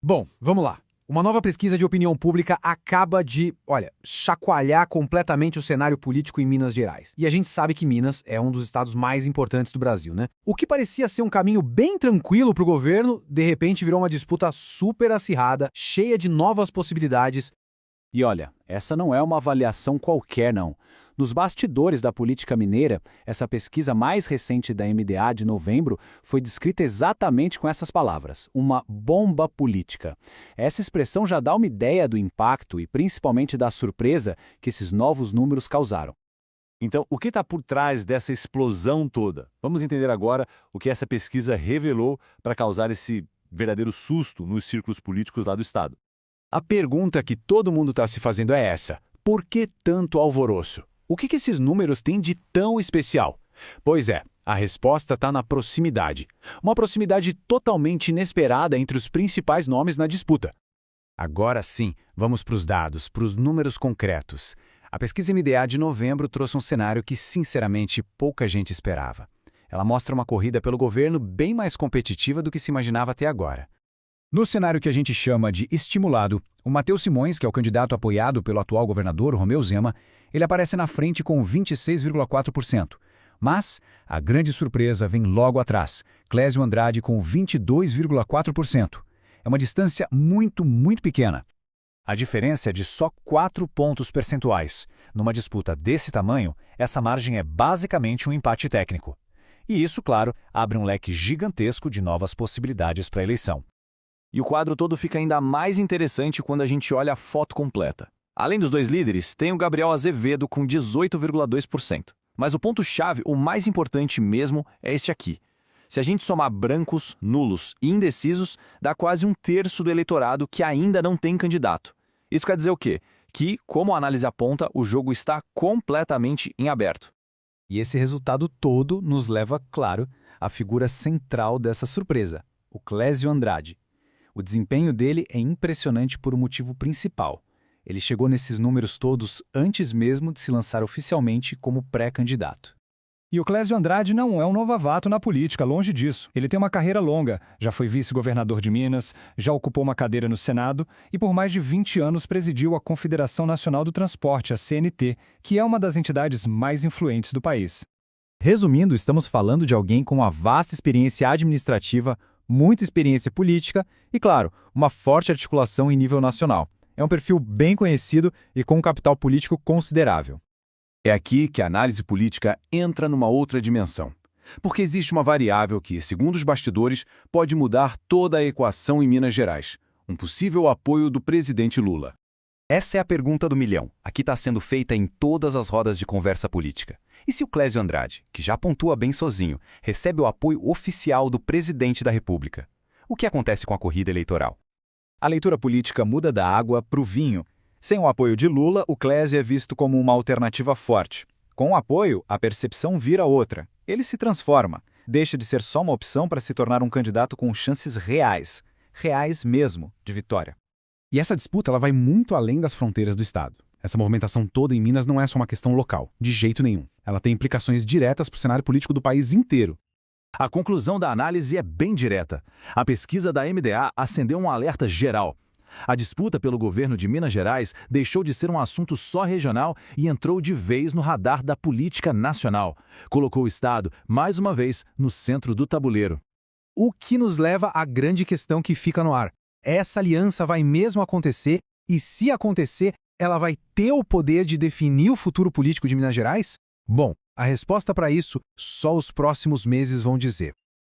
Bom, vamos lá. Uma nova pesquisa de opinião pública acaba de, chacoalhar completamente o cenário político em Minas Gerais. E a gente sabe que Minas é um dos estados mais importantes do Brasil, né? O que parecia ser um caminho bem tranquilo para o governo, de repente virou uma disputa super acirrada, cheia de novas possibilidades. E olha, essa não é uma avaliação qualquer, não. Nos bastidores da política mineira, essa pesquisa mais recente da MDA de novembro foi descrita exatamente com essas palavras, uma bomba política. Essa expressão já dá uma ideia do impacto e principalmente da surpresa que esses novos números causaram. Então, o que está por trás dessa explosão toda? Vamos entender agora o que essa pesquisa revelou para causar esse verdadeiro susto nos círculos políticos lá do estado. A pergunta que todo mundo está se fazendo é essa: por que tanto alvoroço? O que esses números têm de tão especial? Pois é, a resposta está na proximidade. Uma proximidade totalmente inesperada entre os principais nomes na disputa. Agora sim, vamos para os dados, para os números concretos. A pesquisa MDA de novembro trouxe um cenário que, sinceramente, pouca gente esperava. Ela mostra uma corrida pelo governo bem mais competitiva do que se imaginava até agora. No cenário que a gente chama de estimulado, o Matheus Simões, que é o candidato apoiado pelo atual governador Romeu Zema, ele aparece na frente com 26,4%. Mas a grande surpresa vem logo atrás, Clésio Andrade com 22,4%. É uma distância muito pequena. A diferença é de só 4 pontos percentuais. Numa disputa desse tamanho, essa margem é basicamente um empate técnico. E isso, claro, abre um leque gigantesco de novas possibilidades para a eleição. E o quadro todo fica ainda mais interessante quando a gente olha a foto completa. Além dos dois líderes, tem o Gabriel Azevedo com 18,2%. Mas o ponto-chave, o mais importante mesmo, é este aqui. Se a gente somar brancos, nulos e indecisos, dá quase 1/3 do eleitorado que ainda não tem candidato. Isso quer dizer o quê? Que, como a análise aponta, o jogo está completamente em aberto. E esse resultado todo nos leva, claro, à figura central dessa surpresa, o Clésio Andrade. O desempenho dele é impressionante por um motivo principal. Ele chegou nesses números todos antes mesmo de se lançar oficialmente como pré-candidato. E o Clésio Andrade não é um novato na política, longe disso. Ele tem uma carreira longa, já foi vice-governador de Minas, já ocupou uma cadeira no Senado e por mais de 20 anos presidiu a Confederação Nacional do Transporte, a CNT, que é uma das entidades mais influentes do país. Resumindo, estamos falando de alguém com uma vasta experiência administrativa, muita experiência política e, claro, uma forte articulação em nível nacional. É um perfil bem conhecido e com um capital político considerável. É aqui que a análise política entra numa outra dimensão. Porque existe uma variável que, segundo os bastidores, pode mudar toda a equação em Minas Gerais: um possível apoio do presidente Lula. Essa é a pergunta do milhão. Aqui está sendo feita em todas as rodas de conversa política. E se o Clésio Andrade, que já pontua bem sozinho, recebe o apoio oficial do presidente da República? O que acontece com a corrida eleitoral? A leitura política muda da água para o vinho. Sem o apoio de Lula, o Clésio é visto como uma alternativa forte. Com o apoio, a percepção vira outra. Ele se transforma. Deixa de ser só uma opção para se tornar um candidato com chances reais mesmo, de vitória. E essa disputa ela vai muito além das fronteiras do estado. Essa movimentação toda em Minas não é só uma questão local, de jeito nenhum. Ela tem implicações diretas para o cenário político do país inteiro. A conclusão da análise é bem direta. A pesquisa da MDA acendeu um alerta geral. A disputa pelo governo de Minas Gerais deixou de ser um assunto só regional e entrou de vez no radar da política nacional. Colocou o estado, mais uma vez, no centro do tabuleiro. O que nos leva à grande questão que fica no ar. Essa aliança vai mesmo acontecer e, se acontecer, ela vai ter o poder de definir o futuro político de Minas Gerais? Bom, a resposta para isso só os próximos meses vão dizer.